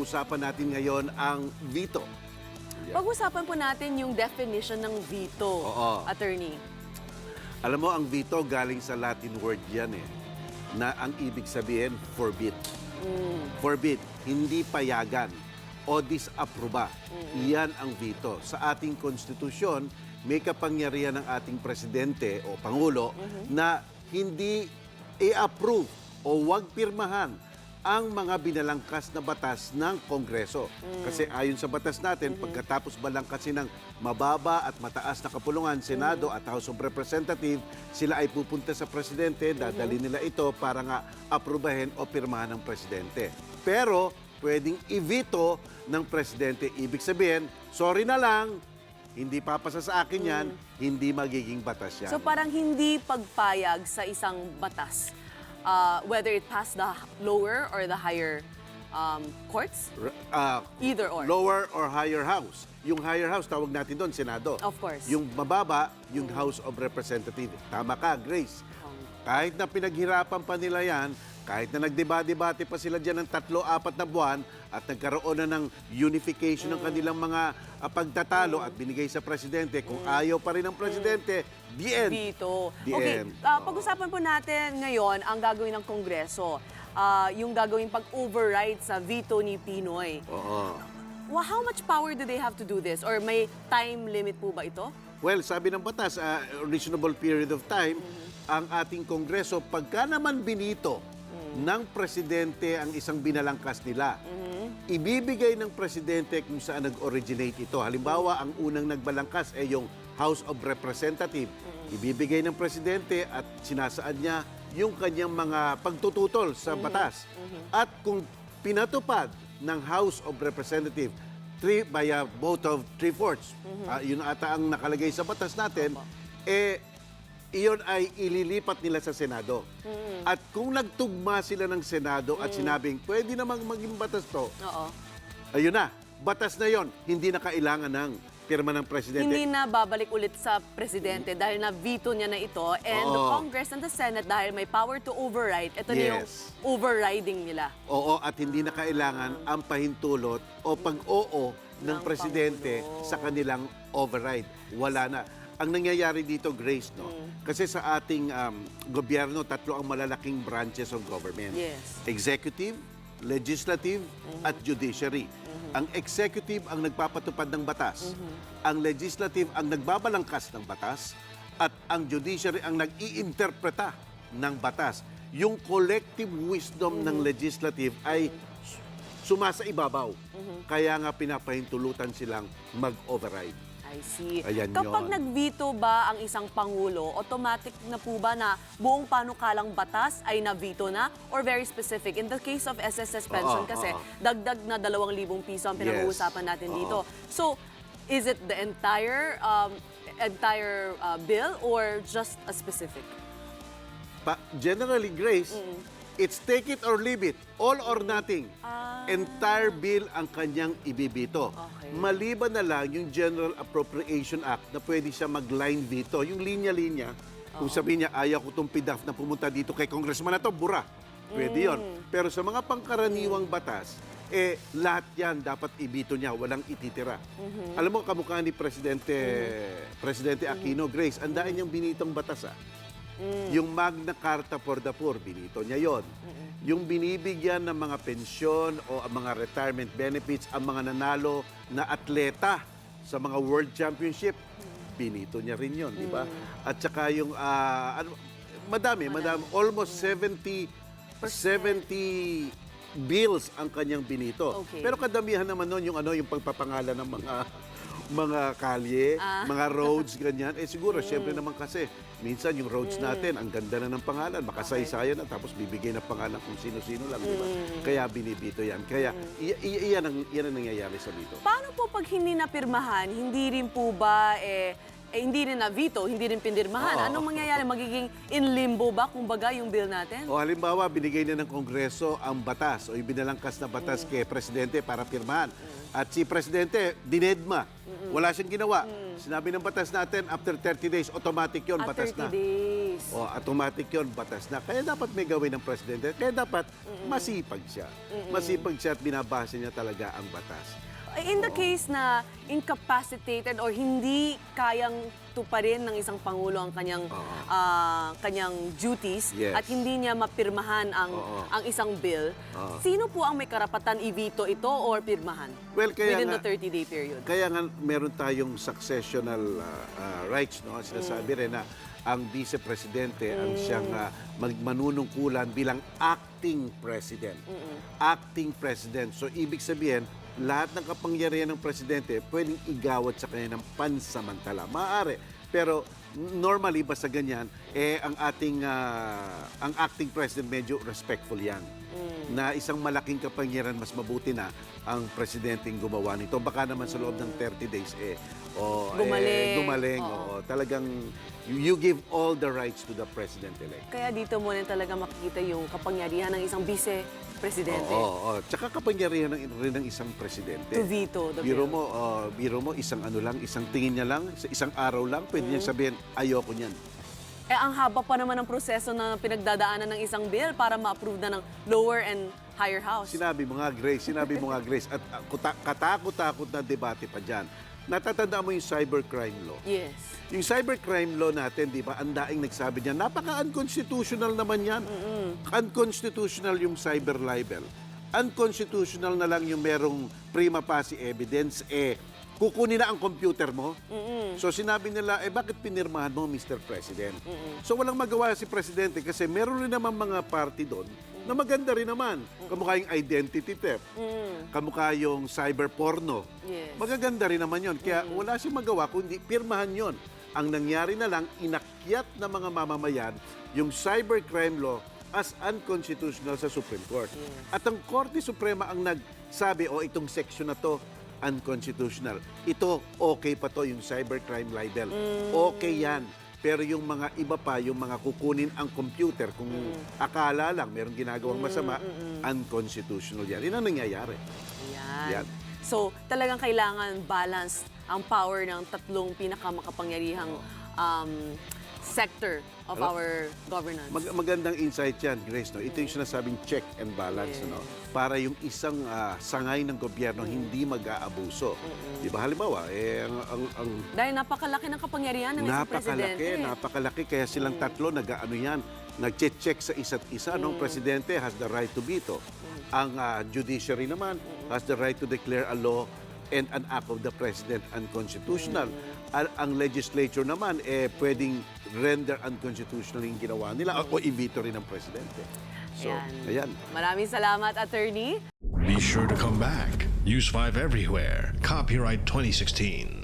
pag-uusapan natin ngayon ang veto. Pag-usapan po natin yung definition ng veto, Oo. attorney. Alam mo, ang veto galing sa Latin word yan na ang ibig sabihin, forbid. Forbid, hindi payagan o disapprova. Iyan ang veto. Sa ating konstitusyon, may kapangyarihan ng ating presidente o pangulo na hindi i-approve o wag pirmahan ang mga binalangkas na batas ng Kongreso. Kasi ayon sa batas natin, pagkatapos balangkasin ng mababa at mataas na kapulungan, Senado at House of Representatives, sila ay pupunta sa Presidente, dadali nila ito para nga aprubahin o pirmahan ng Presidente. Pero pwedeng i-veto ng Presidente. Ibig sabihin, sorry na lang, hindi papasa sa akin yan, hindi magiging batas yan. So parang hindi pagpayag sa isang batas, whether it pass the lower or the higher courts? Either or. Lower or higher house. Yung higher house, tawag natin doon, Senado. Of course. Yung mababa, yung House of Representatives. Tama ka, Grace. Kahit na pinaghirapan pa nila yan, kahit na nagdebate-debate pa sila dyan ng 3-4 na buwan at nagkaroon na ng unification ng kanilang mga pagtatalo at binigay sa Presidente, kung ayaw pa rin ng Presidente, the end. Veto. The Okay, end. pag-usapan po natin ngayon ang gagawin ng Kongreso. Yung gagawin pag-override sa veto ni Pinoy. Oo. How much power do they have to do this? Or may time limit po ba ito? Well, sabi ng batas, reasonable period of time, ang ating Kongreso, pagka naman binito ng Presidente ang isang binalangkas nila, ibibigay ng Presidente kung saan nag-originate ito. Halimbawa, ang unang nagbalangkas ay yung House of Representatives. Ibibigay ng Presidente at sinasaad niya yung kanyang mga pagtututol sa batas. At kung pinatupad ng House of Representatives by a vote of 3/4, yun ata ang nakalagay sa batas natin, iyon ay ililipat nila sa Senado. At kung nagtugma sila ng Senado at sinabing, pwede namang maging batas to, ayun na, batas na yon, hindi na kailangan ng pirma ng Presidente. Hindi na babalik ulit sa Presidente dahil na-veto niya na ito. And the Congress and the Senate, dahil may power to override, ito na yung overriding nila. Oo, at hindi na kailangan ang pahintulot o pag-oo ng Presidente sa kanilang override. Wala na. Ang nangyayari dito, Grace, no? Kasi sa ating gobyerno, 3 ang malalaking branches of government. Yes. Executive, legislative, at judiciary. Ang executive ang nagpapatupad ng batas. Ang legislative ang nagbabalangkas ng batas. At ang judiciary ang nag-iinterpreta ng batas. Yung collective wisdom ng legislative ay sumasa ibabaw. Kaya nga pinapahintulutan silang mag-override. I see. Ayan Kapag yun. nag-veto ba ang isang Pangulo, automatic na po ba na buong panukalang batas ay na-veto na? Or very specific? In the case of SSS pension kasi, dagdag na 2,000 piso ang pinag-uusapan natin dito. So, is it the entire bill or just a specific? Generally, Grace, it's take it or leave it. All or nothing. Entire bill ang kanyang ibibito. Okay. Maliban na lang yung General Appropriation Act na pwede siya mag-line veto. Yung linya-linya, kung sabihin niya, ayaw ko itong PDAF na pumunta dito kay congressman na to, bura. Pwede yun. Pero sa mga pangkaraniwang batas, lahat yan dapat ibito niya, walang ititira. Alam mo, kamukha ni Presidente Aquino, Grace, ang daan niyang binitong batas, Yung Magna Carta for the Poor, binito niya yon. Yung binibigyan ng mga pensyon o mga retirement benefits ang mga nanalo na atleta sa mga World Championship, binito niya rin yon, di ba? At saka yung, madami, almost 70 bills ang kanyang binito. Okay. Pero kadamihan naman nun yung pagpapangalan ng mga kalye, mga roads, ganyan. Siguro, syempre naman kasi, minsan yung roads natin, ang ganda na ng pangalan, makasaysayan na, tapos bibigay na pangalan kung sino-sino lang, di ba? Kaya binibito yan. Kaya, iyan ang nangyayari sa bito. Paano po pag hindi napirmahan, hindi rin po ba, hindi rin na-veto, hindi rin pinirmahan? Anong mangyayari? Magiging in limbo ba, kumbaga, yung bill natin? O halimbawa, binigay na ng Kongreso ang batas o ibinalangkas na batas kay Presidente para pirmahan. At si Presidente, dinedma. Wala siyang ginawa. Sinabi ng batas natin, after 30 days, automatic yun, At batas 30 na. days. O, automatic yun, batas na. Kaya dapat may gawin ng presidente. Kaya dapat masipag siya. Masipag siya at binabasa niya talaga ang batas. In the case na incapacitated or hindi kayang tuparin ng isang pangulo ang kanyang kanyang duties Yes. at hindi niya mapirmahan ang isang bill, sino po ang may karapatan i-veto ito or pirmahan Well, kaya within nga- the 30-day period? Kaya nga meron tayong successional rights, no? Sinasabi rin na ang vice-presidente ang siyang manunungkulan bilang acting president. Acting president. So, ibig sabihin, lahat ng kapangyarihan ng presidente pwedeng igawad sa kanya ng pansamantala. Maaari. Pero normally, basta ganyan, ang ating ang acting president medyo respectful yan. Na isang malaking kapangyarihan, mas mabuti na ang presidenteng gumawa nito. Baka naman sa loob ng 30 days, Gumaling. Talagang you give all the rights to the president-elect. Kaya dito mo rin talaga makikita yung kapangyarihan ng isang vice-presidente Tsaka kapangyarihan rin ng isang presidente. to veto the Biro bill. mo, isang ano lang, isang tingin niya lang, isang araw lang, pwede niya sabihin, ayoko niyan. Ang haba pa naman ng proseso na pinagdadaanan ng isang bill para ma-approve na ng lower and higher house. Sinabi mo nga, Grace, at katakot-takot na debate pa dyan. Natatandaan mo yung cybercrime law. Yes. Yung cybercrime law natin, di ba, ang daing nagsabi niya, napaka-unconstitutional naman yan. Unconstitutional yung cyber libel. Unconstitutional na lang yung merong prima facie evidence, kukunin na ang computer mo. So sinabi nila, bakit pinirmahan mo, Mr. President? So walang magawa si Presidente kasi meron rin naman mga party doon na maganda rin naman. Kamukha yung identity theft. Kamukha yung cyber porno. Yes. Magaganda rin naman yon. Kaya wala siyang magawa kundi pirmahan yon. Ang nangyari na lang, inakyat na mga mamamayan yung cybercrime law as unconstitutional sa Supreme Court. At ang Korte Suprema ang nagsabi, itong section na to, unconstitutional. Ito, okay pa to, yung cybercrime libel. Okay yan. Pero yung mga iba pa, yung mga kukunin ang computer, kung akala lang merong ginagawang masama, unconstitutional yan. Yan ang nangyayari. Yan. Yan. So, talagang kailangan balance ang power ng tatlong pinakamakapangyarihang sector of our governance. Magandang insight yan, Grace. No? Ito yung sinasabing check and balance. Yes. No? Para yung isang sangay ng gobyerno hindi mag-aabuso. Di ba? Halimbawa, Dahil napakalaki ng kapangyarihan ng isang presidente. Napakalaki. Kaya silang tatlo nag-ano yan, nag-check sa isa't isa. No? Presidente has the right to veto. Ang judiciary naman has the right to declare a law and an act of the president unconstitutional. Ang legislature naman, pwedeng render unconstitutional yung ginawa nila o i-veto rin ng presidente. So, ayan. Maraming salamat, Attorney. Be sure to come back. Use 5 everywhere. Copyright 2016.